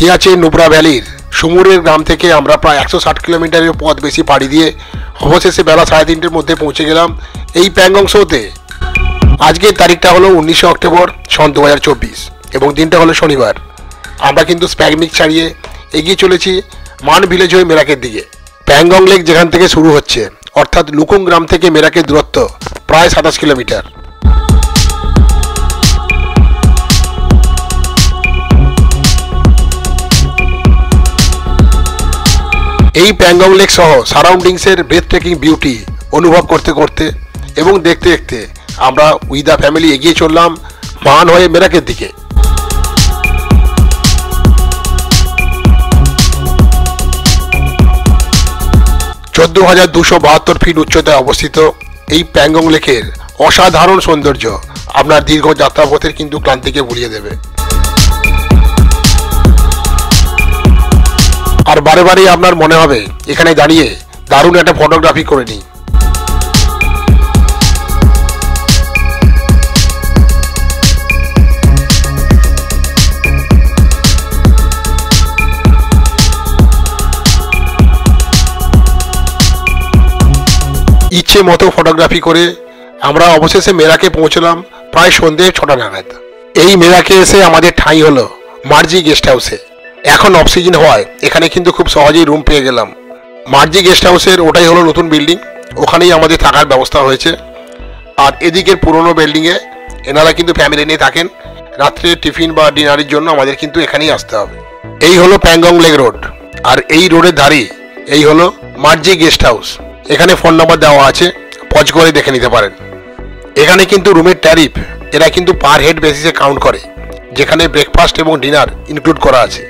সিয়াচেন নুব্রা ভ্যালির সুমুরের গ্রাম থেকে আমরা প্রায় 160 কিলোমিটারের পথ বেশি পাড়ি দিয়ে অবশেষে বেলা 3:30-টের মধ্যে পৌঁছে গেলাম এই প্যাংগং সোতে। আজকের তারিখটা হলো 19 অক্টোবর সন 2024 এবং দিনটা হলো শনিবার। আমরা কিন্তু স্প্যাগনিক ছাড়িয়ে এগিয়ে চলেছি মান ভিলেজ হয়ে মেরাকের দিকে। প্যাংগং লেক যেখান থেকে শুরু হচ্ছে, অর্থাৎ লুকুং গ্রাম থেকে মেরাকের দূরত্ব প্রায় 27 কিলোমিটার। এই প্যাংগং লেক সহ সারাউন্ডিংসের ব্রেথ টেকিং বিউটি অনুভব করতে করতে এবং দেখতে দেখতে আমরা উইথ দ্য ফ্যামিলি এগিয়ে চললাম মান হয়ে মেরাকের দিকে। 14,272 ফিট উচ্চতায় অবস্থিত এই প্যাংগং লেকের অসাধারণ সৌন্দর্য আপনার দীর্ঘ যাত্রাপথের কিন্তু ক্লান্তিকে ভুলিয়ে দেবে। আর বারে বারে আপনার মনে হবে এখানে দাঁড়িয়ে দারুণ একটা ফটোগ্রাফি করে নিই। ইচ্ছে মতো ফটোগ্রাফি করে আমরা অবশেষে মেরাকে পৌঁছলাম প্রায় সন্ধ্যে 6টা নাগাদ। এই মেরাকে এসে আমাদের ঠাঁই হলো মার্জি গেস্ট হাউসে। এখন অফ সিজন হওয়ায় এখানে কিন্তু খুব সহজেই রুম পেয়ে গেলাম। মার্জি গেস্ট হাউসের ওটাই হলো নতুন বিল্ডিং, ওখানেই আমাদের থাকার ব্যবস্থা হয়েছে। আর এদিকের পুরনো বিল্ডিংয়ে এনারা কিন্তু ফ্যামিলি নিয়ে থাকেন। রাত্রে টিফিন বা ডিনারের জন্য আমাদের কিন্তু এখানেই আসতে হবে। এই হলো প্যাংগং লেক রোড, আর এই রোডের ধারে এই হলো মার্জি গেস্ট হাউস। এখানে ফোন নাম্বার দেওয়া আছে, পজ করে দেখে নিতে পারেন। এখানে কিন্তু রুমের ট্যারিফ এরা কিন্তু পার হেড বেসিসে কাউন্ট করে, যেখানে ব্রেকফাস্ট এবং ডিনার ইনক্লুড করা আছে।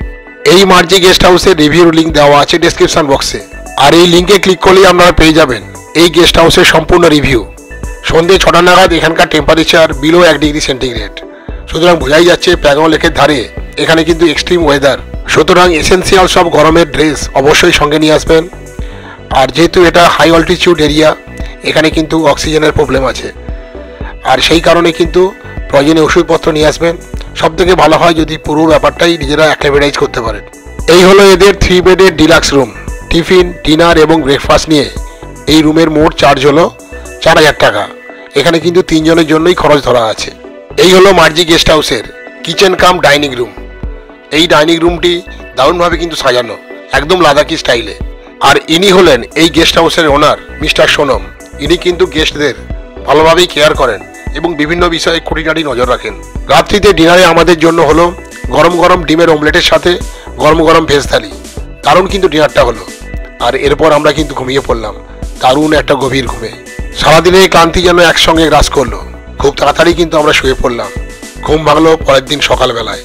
এই মার্জি গেস্ট হাউসের রিভিউ লিঙ্ক দেওয়া আছে ডেসক্রিপশন বক্সে, আর এই লিঙ্কে ক্লিক করলেই আপনারা পেয়ে যাবেন এই গেস্ট হাউসের সম্পূর্ণ রিভিউ। সন্ধ্যে 6টা নাগাদ এখানকার টেম্পারেচার বিলো 1 ডিগ্রি সেন্টিগ্রেড, সুতরাং বোঝাই যাচ্ছে প্যাংগং লেকের ধারে এখানে কিন্তু এক্সট্রিম ওয়েদার। সুতরাং এসেন্সিয়াল সব গরমের ড্রেস অবশ্যই সঙ্গে নিয়ে আসবেন। আর যেহেতু এটা হাই অল্টিটিউড এরিয়া, এখানে কিন্তু অক্সিজেনের প্রবলেম আছে, আর সেই কারণে কিন্তু প্রয়োজনীয় ওষুধপত্র নিয়ে আসবেন। সব থেকে ভালো হয় যদি পুরো ব্যাপারটাই নিজেরা অ্যাক্লিমেটাইজ করতে পারেন। এই হলো এদের 3 বেডের ডিলাক্স রুম। টিফিন, ডিনার এবং ব্রেকফাস্ট নিয়ে এই রুমের মোট চার্জ হলো 4,000 টাকা। এখানে কিন্তু 3 জনের জন্যই খরচ ধরা আছে। এই হলো মার্জি গেস্ট হাউসের কিচেন কাম ডাইনিং রুম। এই ডাইনিং রুমটি দারুণভাবে কিন্তু সাজানো, একদম লাদাখি স্টাইলে। আর ইনি হলেন এই গেস্ট হাউসের ওনার মিস্টার সোনম। ইনি কিন্তু গেস্টদের ভালোভাবেই কেয়ার করেন এবং বিভিন্ন বিষয়ে খুঁটিনাটি নজর রাখেন। রাত্রিতে ডিনারে আমাদের জন্য হলো গরম গরম ডিমের অমলেটের সাথে গরম গরম ভেজ থালি। দারুণ কিন্তু ডিনারটা হলো। আর এরপর আমরা কিন্তু ঘুমিয়ে পড়লাম দারুণ একটা গভীর ঘুমে। সারাদিনের ক্লান্তি যেন একসঙ্গে গ্রাস করলো। খুব তাড়াতাড়ি কিন্তু আমরা শুয়ে পড়লাম। ঘুম ভাঙলো পরের দিন সকালবেলায়।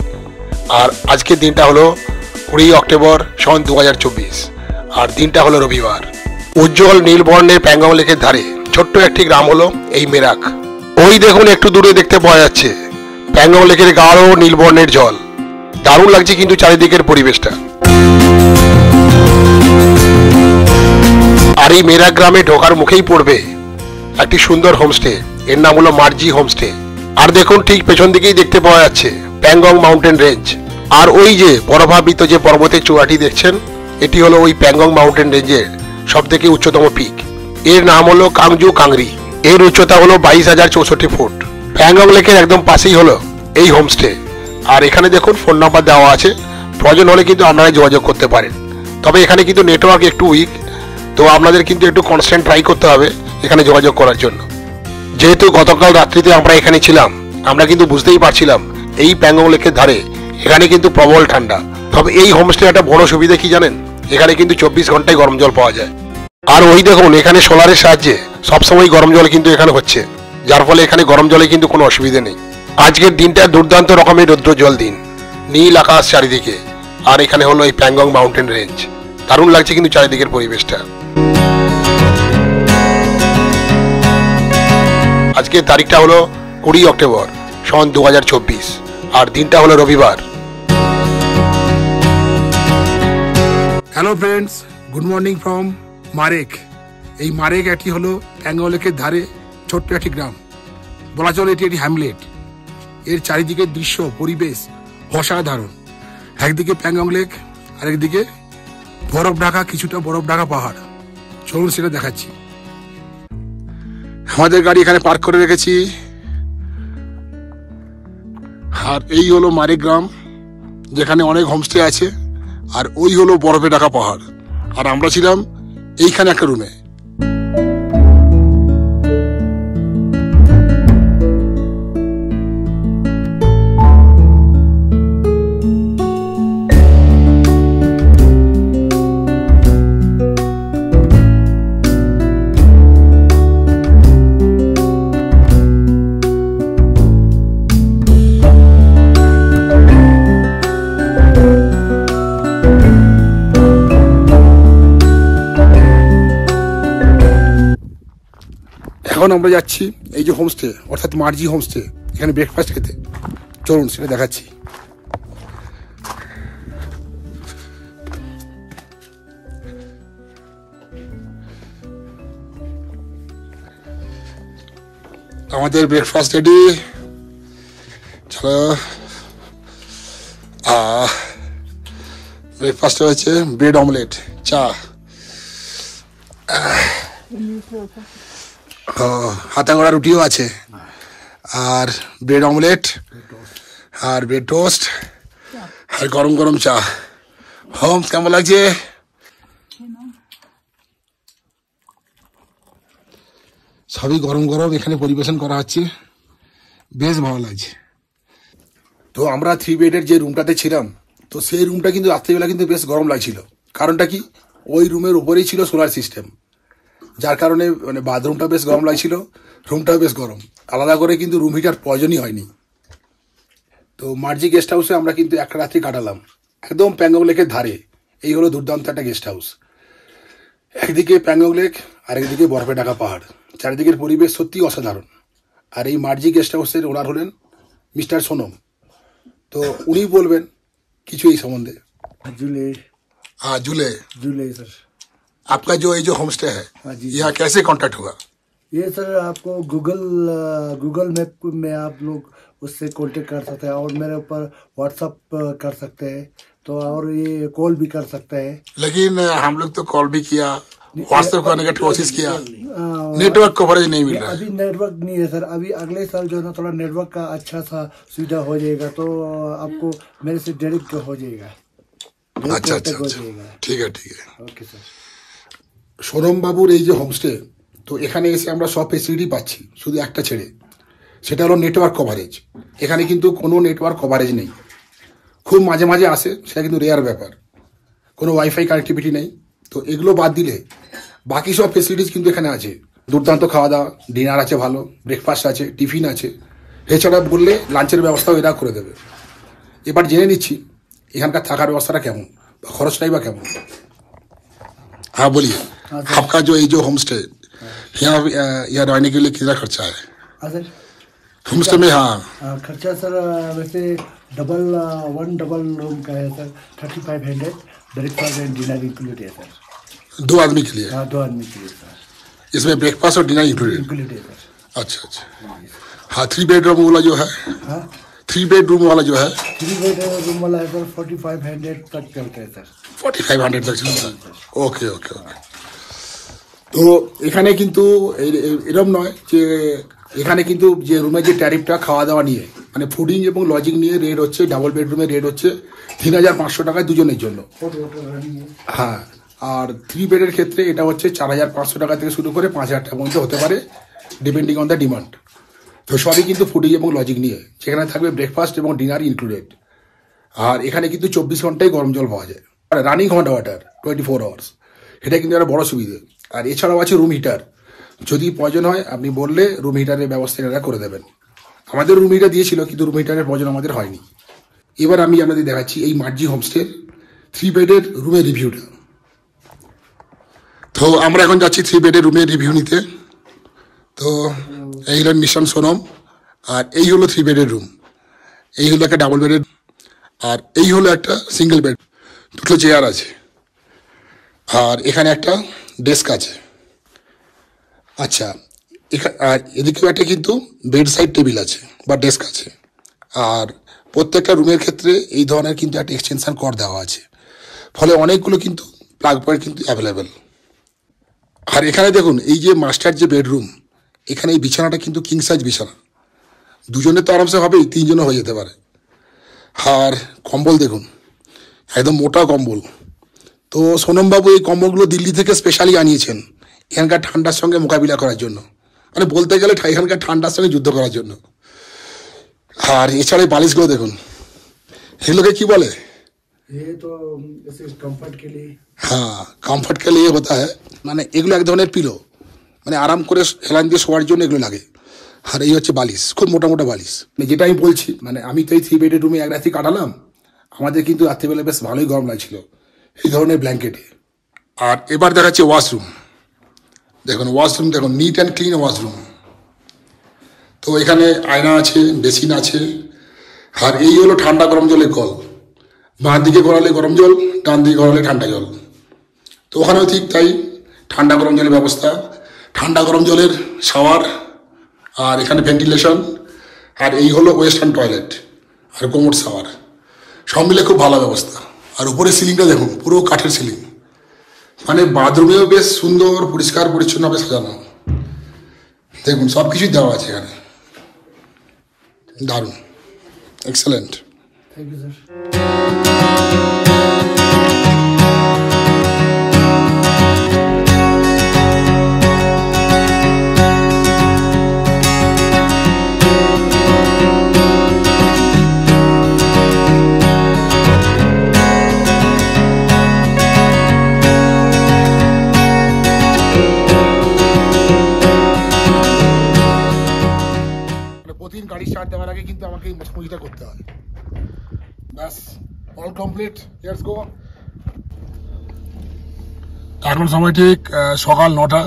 আর আজকের দিনটা হলো 20 অক্টোবর সন 2024, আর দিনটা হলো রবিবার। উজ্জ্বল নীলবর্ণের প্যাংগং লেকের ধারে ছোট্ট একটি গ্রাম হলো এই মেরাক। ওই দেখুন একটু দূরে দেখতে পাওয়া যাচ্ছে প্যাংগং লেকের গাঢ় নীলবর্ণের জল। দারুণ লাগছে কিন্তু চারিদিকের পরিবেশটা। আর এই মেরাক গ্রামে ঢোকার মুখেই পড়বে একটি সুন্দর হোমস্টে, এর নাম হলো মার্জি হোমস্টে। আর দেখুন ঠিক পেছন দিকেই দেখতে পাওয়া যাচ্ছে প্যাংগং মাউন্টেন রেঞ্জ। আর ওই যে বরফাবৃত যে পর্বতের চূড়াটি দেখছেন, এটি হলো ওই প্যাংগং মাউন্টেন রেঞ্জের সব থেকে উচ্চতম পিক। এর নাম হলো কাংজু কাংরি। এর উচ্চতা হলো 22,064 ফুট। প্যাংগং লেকের একদম পাশেই হলো এই হোমস্টে। আর এখানে দেখুন ফোন নাম্বার দেওয়া আছে, প্রয়োজন হলে কিন্তু আপনারা যোগাযোগ করতে পারেন। তবে এখানে কিন্তু নেটওয়ার্ক একটু উইক, তো আপনাদের কিন্তু একটু কনস্ট্যান্ট ট্রাই করতে হবে এখানে যোগাযোগ করার জন্য। যেহেতু গতকাল রাত্রিতে আমরা এখানে ছিলাম, আমরা কিন্তু বুঝতেই পারছিলাম এই প্যাংগং লেকের ধারে এখানে কিন্তু প্রবল ঠান্ডা। তবে এই হোমস্টে একটা বড় সুবিধা কি জানেন, এখানে কিন্তু 24 ঘন্টায় গরম জল পাওয়া যায়। আর ওই দেখুন এখানে সোলারের সাহায্যে সবসময় গরম জল কিন্তু এখানে হচ্ছে, যার ফলে এখানে গরম জলে কিন্তু কোনো অসুবিধা নেই। আজকের দিনটা দুর্দান্ত রকমের রৌদ্র জল দিন, নীল আকাশ চারিদিকে। আর এখানে হলো এই প্যাংগং মাউন্টেন রেঞ্জ। দারুণ লাগছে কিন্তু চারিদিকের পরিবেশটা। আজকের তারিখটা হলো 20 অক্টোবর সন 2024, আর দিনটা হলো রবিবার। Hello friends, good morning from Marek. এই মারেক একটি হলো প্যাংগং লেকের ধারে ছোট্ট একটি গ্রাম, বলা চলে এটি একটি হ্যামলেট। এর চারিদিকের দৃশ্য পরিবেশ অসাধারণ। একদিকে প্যাংগং লেক, আরেকদিকে বরফ ঢাকা, কিছুটা বরফ ঢাকা পাহাড়। চলুন সেটা দেখাচ্ছি। আমাদের গাড়ি এখানে পার্ক করে রেখেছি। আর এই হলো মারিগ্রাম, যেখানে অনেক হোমস্টে আছে। আর ওই হলো বরফে ঢাকা পাহাড়। আর আমরা ছিলাম এইখানে একটা রুমে। এখন আমরা যাচ্ছি এই যে হোমস্টে, অর্থাৎ মার্জি হোমস্টে, এখানে ব্রেকফাস্ট খেতে। চলুন সেটা দেখাচ্ছি। আমাদের ব্রেকফাস্ট রেডি। চলো, ব্রেকফাস্টে হয়েছে ব্রেড অমলেট, চা, হাতা গড়া রুটিও আছে, আর ব্রেড অমলেট, আর ব্রেড টোস্ট, আর গরম গরম চা। হোমস কেমন লাগছে? সবই গরম গরম এখানে পরিবেশন করা হচ্ছে, বেশ ভালো লাগছে। তো আমরা 3 বেডের যে রুমটাতে ছিলাম, তো সেই রুমটা কিন্তু রাত্রিবেলা কিন্তু বেশ গরম লাগছিল। কারণটা কি, ওই রুমের উপরেই ছিল সোলার সিস্টেম, যার কারণে মানে বাথরুমটা বেশ গরম লাগছিল, রুমটাও বেশ গরম। আলাদা করে কিন্তু রুম হিটার প্রয়োজনই হয়নি। তো মার্জি গেস্ট হাউসে আমরা কিন্তু একটা রাত্রি কাটালাম, একদম প্যাংগং লেকের ধারে। এই হলো দুর্দান্ত একটা গেস্ট হাউস। একদিকে প্যাংগং লেক, আরেকদিকে বরফে ঢাকা পাহাড়। চারিদিকের পরিবেশ সত্যি অসাধারণ। আর এই মার্জি গেস্ট হাউসের ওনার হলেন মিস্টার সোনম। তো উনি বলবেন কিছু এই সম্বন্ধে। झूले हाँ, झूले झूले सर। आपका जो ये जो होम स्टे है, हाँ जी। यहाँ कैसे कांटेक्ट हुआ? ये सर आपको गूगल मैप में आप लोग उससे कांटेक्ट कर सकते हैं, और मेरे ऊपर व्हाट्सअप कर सकते हैं, तो और ये कॉल भी कर सकते हैं। लेकिन हम लोग तो कॉल भी किया, व्हाट्सएप करने का कोशिश किया, नेटवर्क कवरेज नहीं मिल रहा है। अभी नेटवर्क नहीं है सर। अभी अगले साल जो है ना थोड़ा नेटवर्क का अच्छा सा सुविधा हो जाएगा, तो आपको मेरे से डायरेक्ट हो जाएगा। अच्छा अच्छा हो अच्छा, जाएगा। ঠিক আছে ঠিক আছে। Okay sir. সোনম বাবুর এই যে হোমস্টে, তো এখানে এসে আমরা সব ফেসিলিটি পাচ্ছি, শুধু একটা ছেড়ে, সেটা হলো নেটওয়ার্ক কভারেজ। এখানে কিন্তু কোনো নেটওয়ার্ক কভারেজ নেই, খুব মাঝে মাঝে আসে, সেটা কিন্তু রেয়ার ব্যাপার। কোনো ওয়াইফাই কানেক্টিভিটি নেই। তো এগুলো বাদ দিলে বাকি সব ফেসিলিটিস কিন্তু এখানে আছে। দুর্দান্ত খাওয়া দাওয়া, ডিনার আছে ভালো, ব্রেকফাস্ট আছে, টিফিন আছে, এছাড়া বললে লাঞ্চের ব্যবস্থাও এরা করে দেবে। এবার জেনে নিচ্ছি এখানকার থাকার ব্যবস্থাটা কেমন, বা খরচটাই বা কেমন। हाँ बोलिए, आपका जो ये जो होम स्टे, यहाँ रहने के लिए कितना खर्चा है हाँ सर। होम स्टे में? हाँ, खर्चा सर वैसे वन डबल रूम का है sir, 3500। Breakfast and dinner include है सर। 2 आदमी के लिए? हाँ, 2 आदमी के लिए सर, इसमें ब्रेकफास्ट और डिनर इंक्लूडेड? इंक्लूड है सर। अच्छा अच्छा। हाँ, 3 बेडरूम वाला जो है, हाँ, 3 बेडरूम वाला जो है 3 बेड रूम वाला है सर, 4500 तक चलता है सर। 4500 तक चलता है। ওকে ওকে ওকে। তো এখানে কিন্তু এরকম নয় যে, এখানে কিন্তু যে রুমের যে ট্যারিফটা খাওয়া দাওয়া নিয়ে, মানে ফুডিং এবং লজিং নিয়ে রেট হচ্ছে, ডাবল বেডরুমের রেট হচ্ছে 3500 টাকায় দুজনের জন্য। হ্যাঁ, আর 3 বেডের ক্ষেত্রে এটা হচ্ছে 4500 টাকা থেকে শুরু করে 5000 টাকা পর্যন্ত হতে পারে, ডিপেন্ডিং অন দ্য ডিমান্ড। তো সবই কিন্তু ফুডিং এবং লজিং নিয়ে, সেখানে থাকবে ব্রেকফাস্ট এবং ডিনার ইনক্লুডেড। আর এখানে কিন্তু 24 ঘন্টায় গরম জল পাওয়া যায়, রানিং হট ওয়াটার 24 আওয়ার্স। এটা কিন্তু একটা বড় সুবিধে। আর এছাড়াও আছে রুম হিটার, যদি প্রয়োজন হয় আপনি বললে রুম হিটারের ব্যবস্থা এনারা করে দেবেন। আমাদের রুম হিটার দিয়েছিল, কিন্তু রুম হিটারের প্রয়োজন আমাদের হয়নি। এবার আমি আপনাদের দেখাচ্ছি এই মার্জি হোমস্টের 3 বেডের রুমের রিভিউটা। তো আমরা এখন যাচ্ছি 3 বেডের রুমের রিভিউ নিতে। তো এই হলো মিশন সোনম, আর এই হলো 3 বেডের রুম, এই হলো একটা ডাবল বেডের, আর এই হলো একটা সিঙ্গেল বেড, দুটো চেয়ার আছে, আর এখানে একটা ডেস্ক আছে। আচ্ছা, আর এদিকেও একটা কিন্তু বেড সাইড টেবিল আছে বা ডেস্ক আছে। আর প্রত্যেকটা রুমের ক্ষেত্রে এই ধরনের কিন্তু একটা এক্সটেনশন কর্ড দেওয়া আছে, ফলে অনেকগুলো কিন্তু প্লাগ পয়েন্ট কিন্তু অ্যাভেলেবেল। আর এখানে দেখুন এই যে মাস্টার যে বেডরুম, এখানে এই বিছানাটা কিন্তু কিং সাইজ বিছানা, দুজনে তো আরামসে হবেই, তিনজনে হয়ে যেতে পারে। আর কম্বল দেখুন, একদম মোটা কম্বল। তো সোনমবাবু এই কম্বলগুলো দিল্লি থেকে স্পেশালি আনিয়েছেন এখানকার ঠান্ডার সঙ্গে মোকাবিলা করার জন্য, মানে বলতে গেলে এখানকার ঠান্ডার সঙ্গে যুদ্ধ করার জন্য। আর এছাড়া এই বালিশগুলো দেখুন, এগুলোকে কি বলে? ये तो ऐसे कंफर्ट के लिए। হ্যাঁ, কমফর্ট কে লিয়ে হতা হ্যাঁ, মানে এগুলো এক ধরনের পিলো, মানে আরাম করে হেলান দিয়ে শোয়ার জন্য এগুলো লাগে। আর এই হচ্ছে বালিশ, খুব মোটা মোটা বালিশ। যেটা আমি বলছি, মানে আমি তো এই 3 বেডের রুমে এক রাত্রি কাটালাম, আমাদের কিন্তু রাত্রিবেলা বেশ ভালোই গরম লাগছিল এই ধরনের ব্ল্যাঙ্কেটে। আর এবার দেখাচ্ছে ওয়াশরুম। দেখুন ওয়াশরুম, দেখুন নিট অ্যান্ড ক্লিন ওয়াশরুম। তো এখানে আয়না আছে, বেসিন আছে। আর এই হলো ঠান্ডা গরম জলের কল, বাঁ দিকে গড়ালে গরম জল, ডান দিকে গড়ালে ঠান্ডা জল। তো ওখানেও ঠিক তাই, ঠান্ডা গরম জলের ব্যবস্থা, ঠান্ডা গরম জলের শাওয়ার, আর এখানে ভেন্টিলেশন। আর এই হলো ওয়েস্টার্ন টয়লেট আর কোমোড শাওয়ার, সব মিলে খুব ভালো ব্যবস্থা। আর উপরে সিলিংটা দেখুন, পুরো কাঠের সিলিং, মানে বাথরুমেও বেশ সুন্দর পরিষ্কার পরিচ্ছন্নভাবে সাজানো। দেখুন সব কিছুই দেওয়া আছে এখানে, দারুণ, এক্সেলেন্ট। Thank you sir. প্রতিদিন গাড়ি স্টার্ট দেওয়ার আগে কিন্তু আমাকে এই মোছামুছিটা করতে হয়। ব্যাস, অল কমপ্লিট, লেটস গো। এখন সময় ঠিক সকাল 9টা।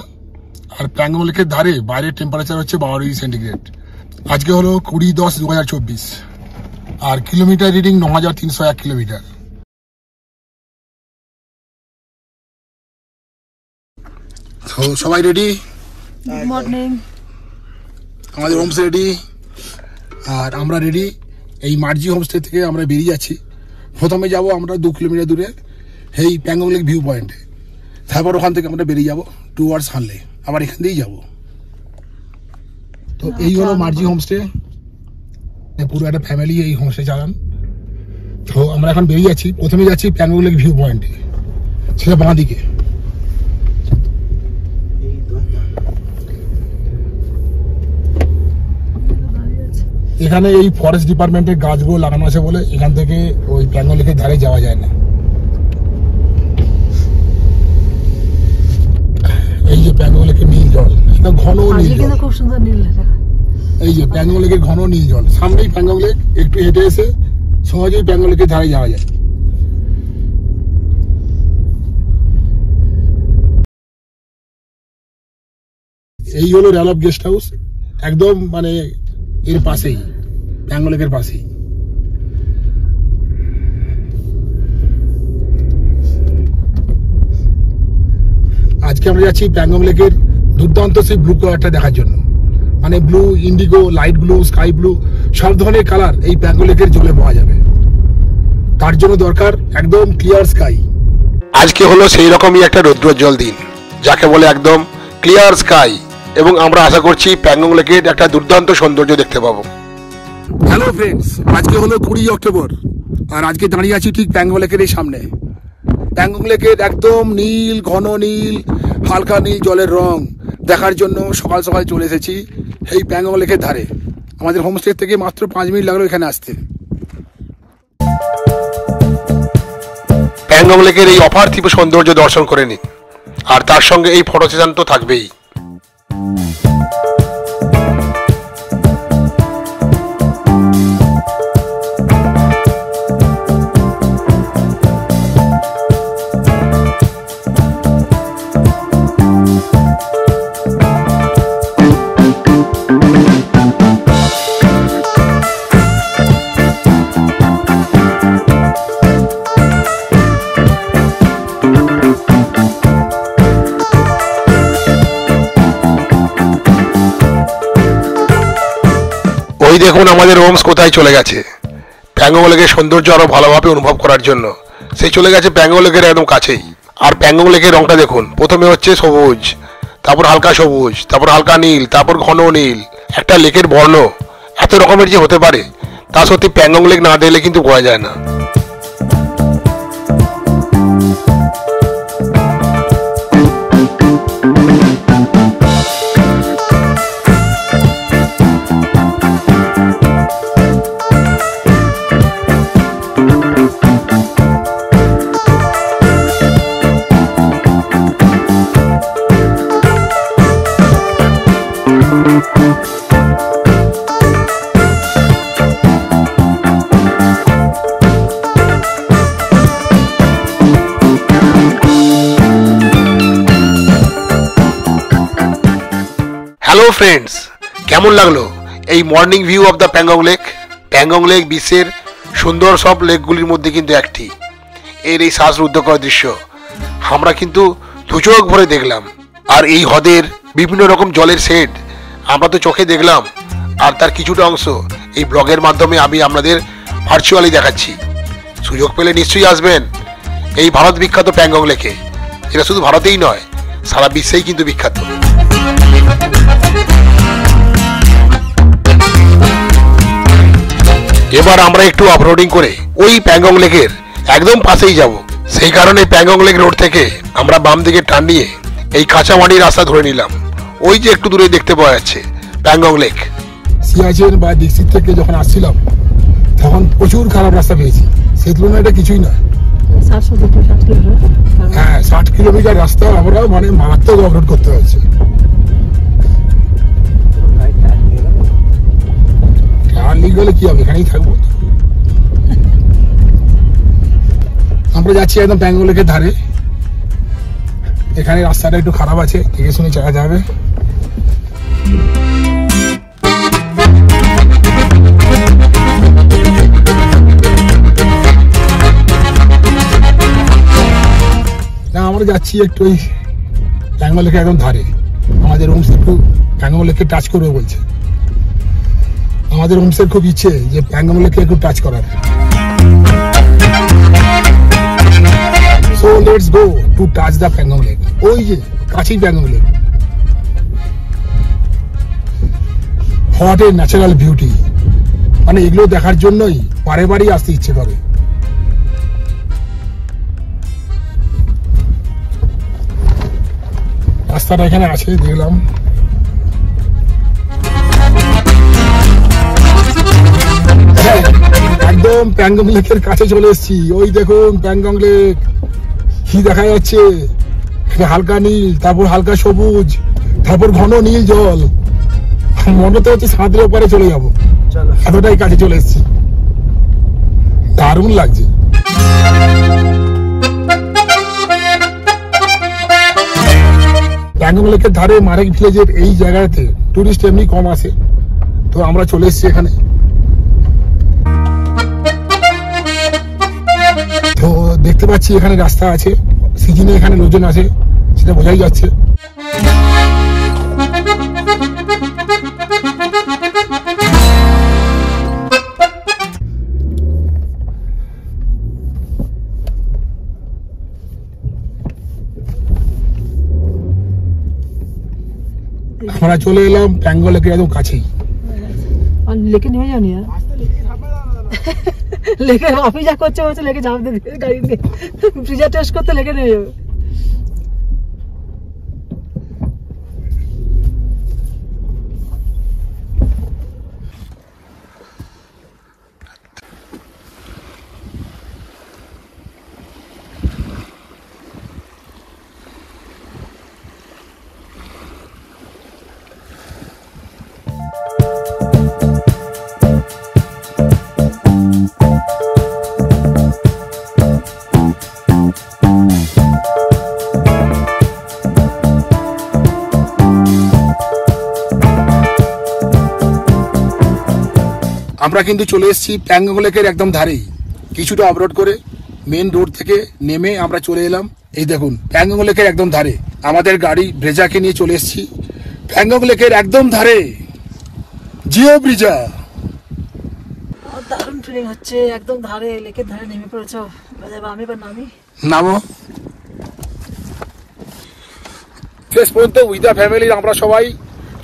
আর প্যাঙ্গং লেকের ধারে বাইরের টেম্পারেচার হচ্ছে 12 ডিগ্রি সেন্টিগ্রেড। আজকে হলো 20/10/2024। আর কিলোমিটার রিডিং 9301 কিলোমিটার। তো সবাই রেডি? Good morning. আমাদের হোমস্টে রেডি, আর আমরা রেডি। এই মার্জি হোমস্টে থেকে আমরা বেরিয়ে যাচ্ছি। প্রথমে যাব আমরা 2 কিলোমিটার দূরে এই প্যাঙ্গং লেক ভিউ পয়েন্টে, তারপর ওখান থেকে আমরা বেরিয়ে যাব টুয়ার্ডস হানলে, আবার এখান দিয়েই যাব। তো এই হলো মার্জি হোমস্টে, পুরো একটা ফ্যামিলি এই হোমস্টে চালান। তো আমরা এখন বেরিয়ে যাচ্ছি, প্রথমে যাচ্ছি প্যাঙ্গং লেক ভিউ পয়েন্টে, সেটা বাঁ দিকে। এখানে এই ফরেস্ট ডিপার্টমেন্টের গাছগুলো লাগানো আছে বলে এখান থেকে ওই প্যাঙ্গং লেকের ধারে যাওয়া যায় না। এই যে প্যাঙ্গং লেকের নীল জল, এটা ঘন নীল জল, খুব সুন্দর নীল দেখা। এই যে প্যাঙ্গং লেকের ঘন নীল জল, সামনেই প্যাঙ্গং লেক, একটু হেঁটে এসে সহজেই প্যাঙ্গং লেকের ধারে যাওয়া যায়। এই হলো র্যালফ গেস্ট হাউস, একদম মানে এর পাশেই, প্যাঙ্গং লেকের পাশেই। আজকে আমরা যাচ্ছি প্যাঙ্গং লেকের দুর্দান্ত সেই ব্লু কালারটা দেখার জন্য, মানে blue, Indigo, light blue, sky blue, সব ধরনের কালার এই প্যাঙ্গং লেকের জলে পাওয়া যাবে। তার জন্য দরকার একদম ক্লিয়ার স্কাই। আজকে হলো সেই রকমই একটা রৌদ্রোজ্জ্বল দিন, যাকে বলে একদম ক্লিয়ার স্কাই, এবং আমরা আশা করছি প্যাঙ্গং লেকের একটা দুর্দান্ত সৌন্দর্য দেখতে পাবো। হ্যালো ফ্রেন্ডস, আজকে হলো 20 অক্টোবর, আর আজকে দাঁড়িয়ে আছি ঠিক প্যাঙ্গং লেকের এই সামনে। প্যাঙ্গং লেকের একদম নীল, ঘন নীল, হালকা নীল জলের রং দেখার জন্য সকাল সকাল চলে এসেছি এই প্যাঙ্গং লেকের ধারে। আমাদের হোমস্টে থেকে মাত্র 5 মিনিট লাগলো এখানে আসতে। প্যাঙ্গং লেকের এই অপার্থিব সৌন্দর্য দর্শন করে নিন, আর তার সঙ্গে এই ফটো সেশন তো থাকবেই। ওই দেখুন আমাদের হোমস কোথায় চলে গেছে। প্যাংগং লেকের সৌন্দর্য আরো ভালোভাবে অনুভব করার জন্য। সে চলে গেছে প্যাংগং লেকের একদম কাছেই। আর প্যাংগং লেকের রংটা দেখুন, প্রথমে হচ্ছে সবুজ, তারপর হালকা সবুজ, তারপর হালকা নীল, তারপর ঘন নীল। একটা লেকের বর্ণ এত রকমের যে হতে পারে তা সত্যি প্যাংগং লেক না দেখলে কিন্তু বোঝা যায় না। হ্যালো ফ্রেন্ডস, কেমন লাগলো এই morning view of the Pangong lake? Pangong lake বিশ্বের সুন্দর সব লেকগুলির মধ্যে কিন্তু একটি। এর এই শ্বাসরুদ্ধকর দৃশ্য আমরা কিন্তু দুচোখ ভরে দেখলাম। আর এই হ্রদের বিভিন্ন রকম জলের শেড আমরা তো চোখে দেখলাম, আর তার কিছুটা অংশ এই ব্লগের মাধ্যমে আমি আপনাদের ভার্চুয়ালি দেখাচ্ছি। সুযোগ পেলে নিশ্চয়ই আসবেন এই ভারত বিখ্যাত প্যাংগং লেকে। এটা শুধু ভারতেই নয়, সারা বিশ্বেই কিন্তু বিখ্যাত। এবার আমরা একটু অফরোডিং করে ওই প্যাংগং লেকের একদম পাশেই যাব। সেই কারণে প্যাংগং লেক রোড থেকে আমরা বাম দিকে টার্ন নিয়ে এই কাঁচামাটির রাস্তা ধরে নিলাম। ওই যে একটু দূরে দেখতে পাওয়া যাচ্ছে প্যাংগং লেক। সিয়াচেন বা দীক্ষিত থেকে যখন আসছিলাম তখন প্রচুর খারাপ রাস্তা পেয়েছি, সেই তুলনায় এটা কিছুই না। হ্যাঁ, 60 কিলোমিটার রাস্তা আমরা মানে মারাত্মক অবরোধ করতে হচ্ছে। গেলে কি হবে, এখানেই থাকবো। আমরা যাচ্ছি একদম প্যাংগং লেকের ধারে। এখানে রাস্তাটা একটু খারাপ আছে, দেখে শুনে যাওয়া যাবে। না, আমরা যাচ্ছি একটু ওই প্যাংগং লেকের একদম ধারে। আমাদের রুমস একটু প্যাংগং লেকে টাচ করবে বলছে। আমাদের হোমসের খুব ইচ্ছে যে প্যাংগং লেকে একটু টাচ করার। So let's go to touch the Pangong lake. ওই যে কাছেই Pangong lake. What a natural beauty, মানে এগুলো দেখার জন্যই বারে বারেই আসতে ইচ্ছে করে। রাস্তাটা এখানে আছে দেখলাম। একদম প্যাংগং লেকের কাছে চলে এসেছি। ওই দেখুন প্যাংগং লেক কি দেখা যাচ্ছে, হালকা নীল, তারপর হালকা সবুজ, তারপর ঘন নীল জল। মনে তো হচ্ছে সাঁতরে ওপারে চলে যাবো, এতটাই কাছে চলে এসেছি। দারুণ লাগছে। প্যাংগং লেকের ধারে মারেক ভিলেজের এই জায়গাতে টুরিস্ট এমনি কম আসে, তো আমরা চলে এসেছি এখানে। তো দেখতে পাচ্ছি এখানে রাস্তা আছে, সিজনে এখানে লোকজন আছে, সেটা বোঝাই যাচ্ছে। আমরা চলে এলাম প্যাংগং লেকের একদম কাছেই। लेके नहीं जानी यार, लेके ऑफिस जा করছে বলছে लेके যাও গাড়ি নিয়ে ফ্রিজার টেস্ট করতে लेके নিয়ে যাবে। আমরা কিন্তু চলে এসেছি প্যাংগং লেকের একদম ধারেই। কিছুটা অফরোড করে মেন রোড থেকে নেমে আমরা চলে এলাম এই দেখুন প্যাংগং লেকের একদম ধারে। আমাদের গাড়ি ব্রেজাকে নিয়ে চলে এসেছি প্যাংগং লেকের একদম ধারে। জিও ব্রিজা, দারুণ ফিলিং হচ্ছে, একদম ধারে, লেকের ধারে নেমে পড়েছ। আমি এবার নামো। শেষ পর্যন্ত উইথ দ্য ফ্যামিলি আমরা সবাই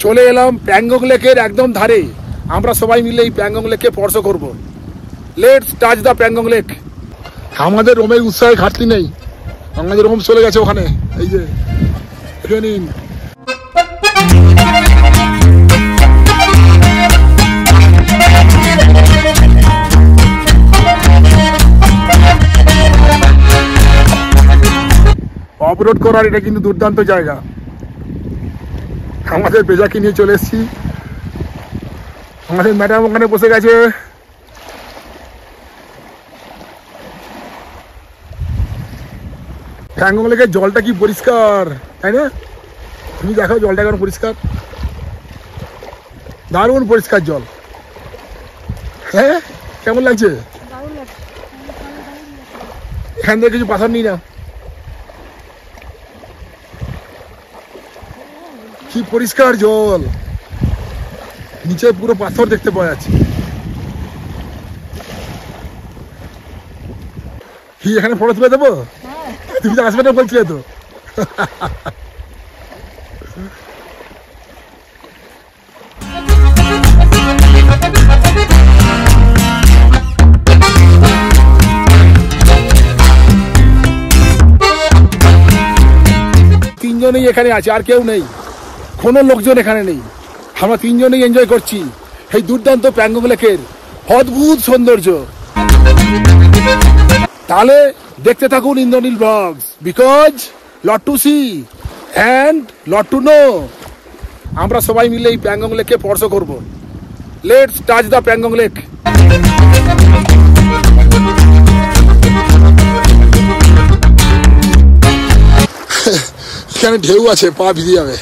চলে এলাম প্যাংগং লেকের একদম ধারে। আমরা সবাই মিলে এই প্যাংগং লেককে স্পর্শ করব। Let's touch the Pangong lake. আমাদের রোমের উৎসাহে ঘাটতি নেই, আমাদের রোম চলে গেছে ওখানে। এই যে নিন। অফরোড করার এটা কিন্তু দুর্দান্ত জায়গা। আমাদের বেজাকে নিয়ে চলে এসেছি, আমাদের ম্যাডাম ওখানে বসে গেছে। প্যাংগং লেকের জলটা কি পরিষ্কার, তাই না? তুমি দেখো জলটা কেমন পরিষ্কার, দারুণ পরিষ্কার জল। হ্যাঁ, কেমন লাগছে? এখান থেকে কিছু পাথর নিই না, কি পরিষ্কার জল, নিচে পুরো পাথর দেখতে পাওয়া যাচ্ছে। কি এখানে ফটো তুলে দেবো? তুমি তো আসবে না বলছিলে তো। তিনজনেই এখানে আছে, আর কেউ নেই, কোনো লোকজন এখানে নেই। আমরা তিনজনেই এনজয় করছি এই দুর্দান্ত প্যাংগং লেকের অদ্ভুত সৌন্দর্য। তাহলে দেখতে থাকুন Indranil blogs, because lot to see and lot to know. আমরা সবাই মিলে এই প্যাংগং লেককে স্পর্শ করব। Let's touch the Pangong lake. এখানে ঢেউ আছে, পা ভিজে যাবে।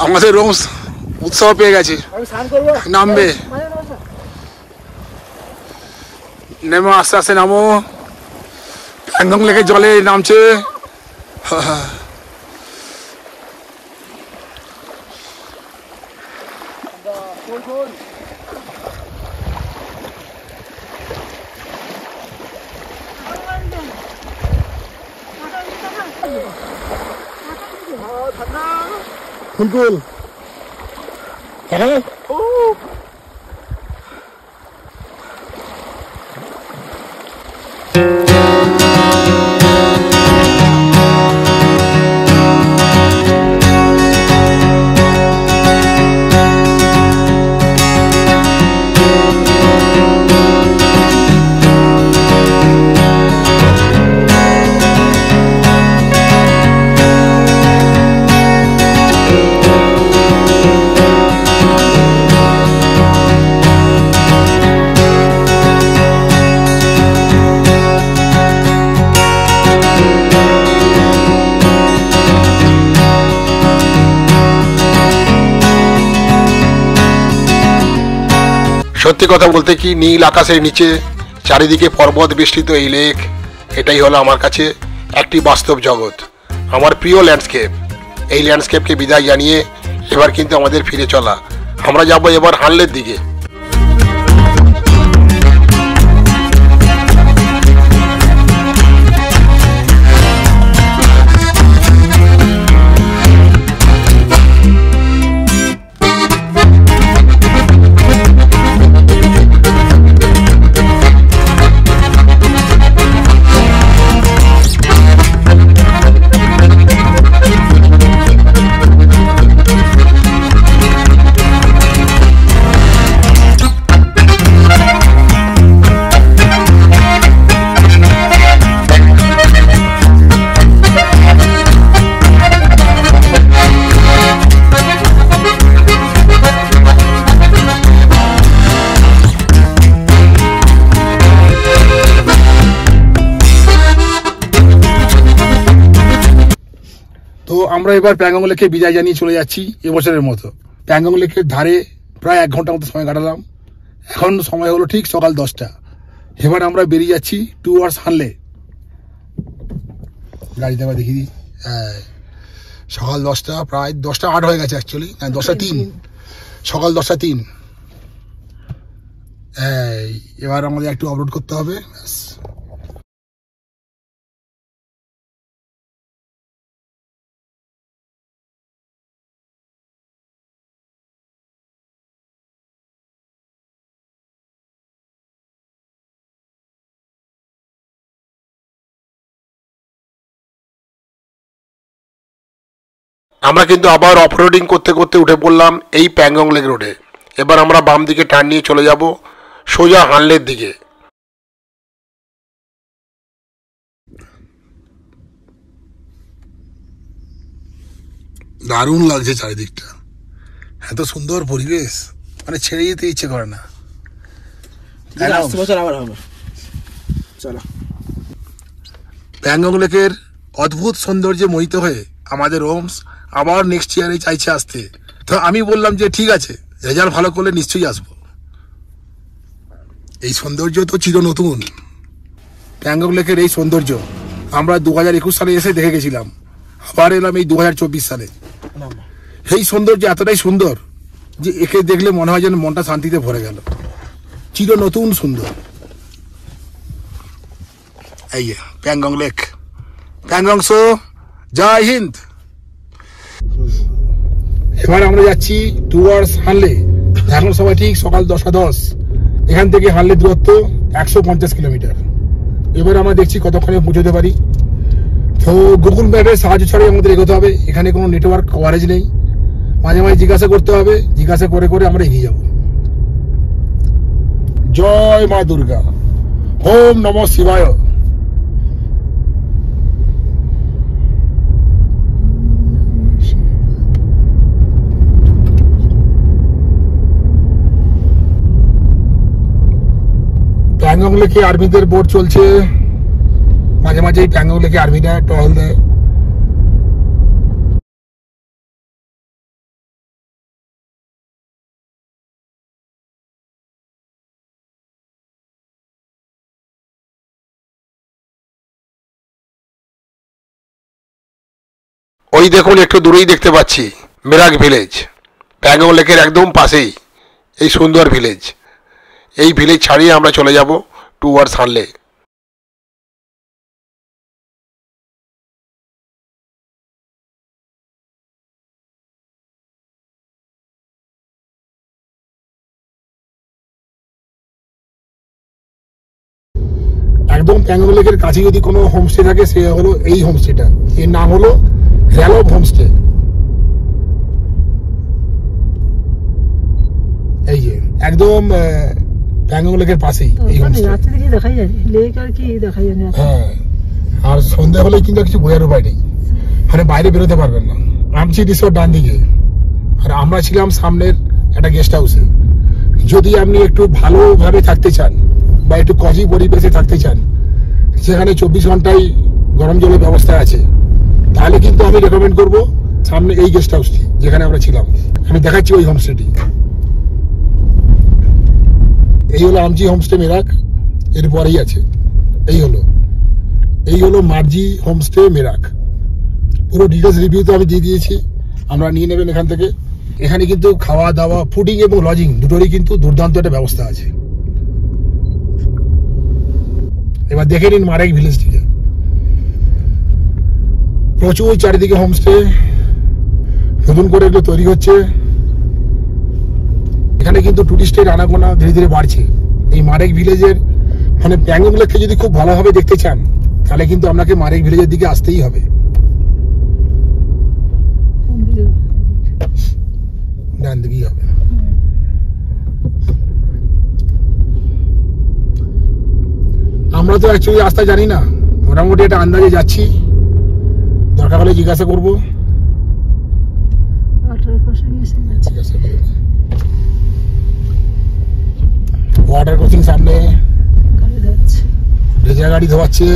আমাদের রোম উৎসাহ পেয়ে গেছে, নামবে। নেমো, আস্তে আস্তে নামো। প্যাংগং লেকের জলে নামছে। ফুলকুল হ্যাঁ, সত্যি কথা বলতে কি, নীল আকাশের নিচে চারিদিকে পর্বত বেষ্টিত এই লেক, এটাই হলো আমার কাছে একটি বাস্তব জগৎ, আমার প্রিয় ল্যান্ডস্কেপ। এই ল্যান্ডস্কেপকে বিদায় জানিয়ে এবার কিন্তু আমাদের ফিরে চলা। আমরা যাব এবার হানলের দিকে। তো আমরা এবার প্যাংগং লেকে বিদায় জানিয়ে চলে যাচ্ছি এবছরের মতো। প্যাংগং লেকের ধারে প্রায় 1 ঘন্টার মতো সময় কাটালাম। এখন সময় হলো ঠিক সকাল 10টা। এবার আমরা বেরিয়ে যাচ্ছি টুয়ার্ডস হানলে। গাড়িতে আবার দেখিয়ে দিই। সকাল 10টা, প্রায় 10টা 8 হয়ে গেছে অ্যাকচুয়ালি, 10টা 3, সকাল 10টা 3। এবার আমাদের একটু আপলোড করতে হবে। আমরা কিন্তু আবার অফরোডিং করতে করতে উঠে পড়লাম এই প্যাংগং লেক রোডে। এবার আমরা বাম দিকে টার্ন নিয়ে চলে যাব সোজা হানলের দিকে। দারুণ লাগছে চারিদিকটা, এত সুন্দর পরিবেশ, মানে ছেড়ে যেতে ইচ্ছে করে না। বছর আবার হবে। চলো। প্যাংগং লেকের অদ্ভুত সৌন্দর্যে মোহিত হয়ে আমাদের ওমস আবার নেক্সট ইয়ারে চাইছে আসতে। তো আমি বললাম যে ঠিক আছে, রেজাল্ট ভালো করলে নিশ্চয়ই আসবো। এই সৌন্দর্য তো চির নতুন। প্যাংগং লেকের এই সৌন্দর্য আমরা 2021 সালে এসে দেখে গেছিলাম, আবার এলাম এই 2024 সালে। এই সৌন্দর্য এতটাই সুন্দর যে একে দেখলে মনে হয় যেন মনটা শান্তিতে ভরে গেল। চির নতুন সুন্দর। এই প্যাংগং লেক, প্যাংগং সো, জয় হিন্দ। এবার আমরা যাচ্ছি টুয়ার্ডস হানলে। এখন সময় ঠিক সকাল 10টা 10। এখান থেকে হানলে দূরত্ব 150 কিলোমিটার। এবার আমরা দেখছি কতক্ষণে পৌঁছতে পারি। তো গুগল ম্যাপের সাহায্য ছাড়াই আমাদের এগোতে হবে। এখানে কোনো নেটওয়ার্ক কভারেজ নেই, মাঝে মাঝে জিজ্ঞাসা করতে হবে, জিজ্ঞাসা করে করে আমরা এগিয়ে যাব। জয় মা দুর্গা, ওম নমঃ শিবায়। প্যাংগং লেকে আর্মিদের বোট চলছে, মাঝে মাঝে প্যাংগং লেকে আর্মিরা টহল দেয়। ওই দেখুন একটু দূরেই দেখতে পাচ্ছি মেরাক ভিলেজ। প্যাংগং লেকের একদম পাশেই এই সুন্দর ভিলেজ। এই ভিলেজ ছাড়িয়ে আমরা চলে যাব টুয়ার্ডস হানলে। একদম প্যাংগং লেকের কাছে যদি কোনো হোমস্টে থাকে সে হলো এই হোমস্টেটা। এর নাম হলো র্যালভ হোমস্টে। এই যে একদম প্যাংগং লেকের পাশেই এই হোমস্টে। দেখাই যায় লেক আর কি দেখাই যায়। হ্যাঁ, আর সন্ধ্যা হলে কিন্তু কিছু বোঝার উপায় নেই, মানে বাইরে বেরোতে পারবেন না। আমচি রিসোর্ট ডান দিকে, আর আমরা ছিলাম সামনের একটা গেস্ট হাউসে। যদি আপনি একটু ভালোভাবে থাকতে চান বা একটু কজি পরিবেশে থাকতে চান, সেখানে 24 ঘন্টাই গরম জলের ব্যবস্থা আছে, তাহলে কিন্তু আমি রেকমেন্ড করব সামনে এই গেস্ট হাউসটি যেখানে আমরা ছিলাম। আমি দেখাচ্ছি ওই হোমস্টেটি। এই হলো আমচি হোমস্টে মেরাক, এর পরেই আছে এই হলো মার্জি হোমস্টে মেরাক। পুরো ডিটেলস রিভিউ তো আমি দিয়ে দিয়েছি, আমরা নিয়ে নেবেন এখান থেকে। এখানে কিন্তু খাওয়া দাওয়া, ফুডিং এবং লজিং দুটোরই কিন্তু দুর্দান্ত একটা ব্যবস্থা আছে। এবার দেখে নিন মারেক ভিলেজটিকে। প্রচুর চারিদিকে হোমস্টে, নতুন করে এগুলো তৈরি হচ্ছে। এখানে কিন্তু টুরিস্টের আনাগোনা ধীরে ধীরে বাড়ছে। এই মারেক ভিলেজের মানে প্যাংগং লেককে যদি খুব ভালোভাবে দেখতে চান, তাহলে কিন্তু আপনাকে মারেক ভিলেজের দিকে আসতেই হবে। ডান দিকেই হবে। আমরা তো অ্যাকচুয়ালি রাস্তা জানি না, মোটামুটি একটা আন্দাজে যাচ্ছি। দরকার হলে জিজ্ঞাসা করবো। ওয়াটার ক্রসিং সামনে, ভেজা গাড়ি ধোয়াচ্ছে।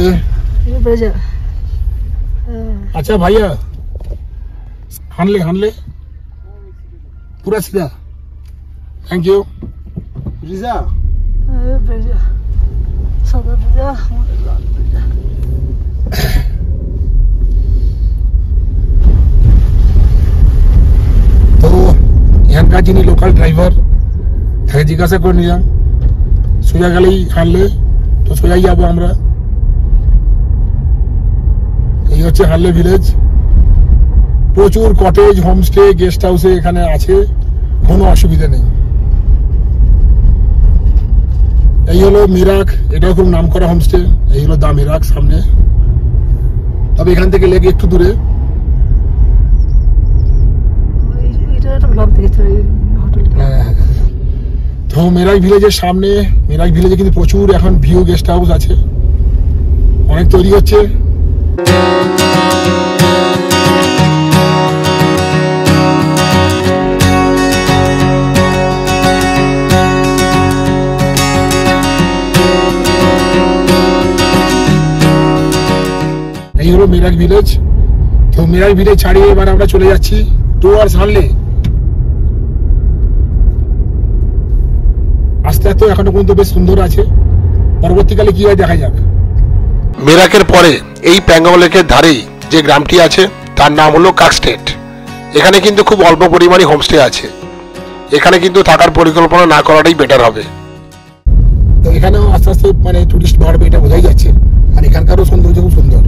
আচ্ছা ভাইয়া, হানলে পুরা সিধা থ্যাংক ইউ। রিজা ব্রিজা সাদা ব্রিজা লাল ব্রিজা। তো এখানকার যিনি লোকাল ড্রাইভার তাকে জিজ্ঞাসা করে নিলাম, সোজা গেলেই হারলে, তো সোজাই যাবো আমরা। এই হচ্ছে হারলে ভিলেজ। প্রচুর কটেজ, হোমস্টে, গেস্ট হাউসে এখানে আছে, কোনো অসুবিধা নেই। এই হলো মিরাক, এটাও খুব নাম করা হোমস্টে। এই হলো দা মিরাক সামনে, তবে এখান থেকে লেগে একটু দূরে। এটা একটা ব্লগ দেখেছি হোটেলটা। তো মিরাক ভিলেজের সামনে, মিরাক ভিলেজে কিন্তু প্রচুর এখন ভিউ গেস্ট হাউস আছে, অনেক তৈরি হচ্ছে। এই হলো মিরাক ভিলেজ। তো মিরাক ভিলেজ ছাড়িয়ে এবার আমরা চলে যাচ্ছি টুয়ার্ডস হারলে। আস্তে আস্তে এখনো পর্যন্ত বেশ সুন্দর আছে, পরবর্তীকালে কি হয় দেখা যাক। মেরাকের পরে এই প্যাংগং লেকের ধারেই যে গ্রামটি আছে তার নাম হলো কাকস্টেট। এখানে কিন্তু খুব অল্প পরিমাণে হোমস্টে আছে, এখানে কিন্তু থাকার পরিকল্পনা না করাটাই বেটার হবে। তো এখানেও আস্তে আস্তে মানে টুরিস্ট বাড়বে, এটা বোঝাই যাচ্ছে। আর এখানকারও সৌন্দর্য খুব সুন্দর।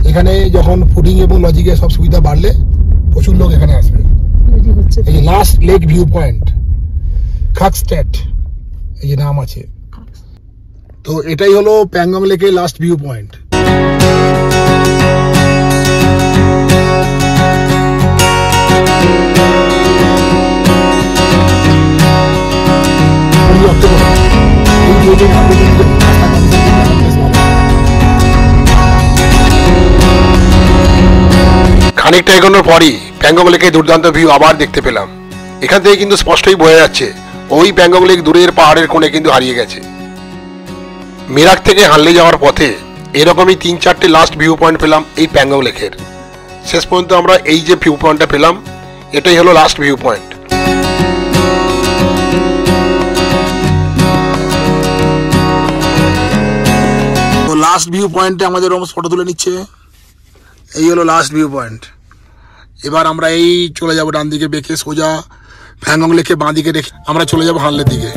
এখানে যখন ফুডিং এবং লজিংয়ের সব সুবিধা বাড়লে প্রচুর লোক এখানে আসবে। এই যে লাস্ট লেক ভিউ পয়েন্ট কাকস্টেট, এই যে নাম আছে। তো এটাই হলো প্যাংগং লেকের লাস্ট ভিউ পয়েন্ট। খানিকটা এগোনোর পরই প্যাংগং লেকের দুর্দান্ত ভিউ আবার দেখতে পেলাম। এখান থেকে কিন্তু স্পষ্টই বোঝা যাচ্ছে ওই প্যাংগং লেক দূরের পাহাড়ের কোণে কিন্তু হারিয়ে গেছে। মিরাক থেকে হানলে যাওয়ার পথে এরকমই 3-4টে লাস্ট ভিউ পয়েন্ট পেলাম এই প্যাংগং লেকের। শেষ পর্যন্ত আমরা এই যে ভিউ পয়েন্টটা পেলাম, এটাই হলো লাস্ট ভিউ পয়েন্ট। তো লাস্ট ভিউ পয়েন্টে আমাদের ফটো তুলে নিচ্ছে। এই হলো লাস্ট ভিউ পয়েন্ট। এবার আমরা এই চলে যাব ডান দিকে বেঁকে সোজা প্যাংগং লেকে বাঁ দিকে রেখে আমরা চলে যাব হানলের দিকে।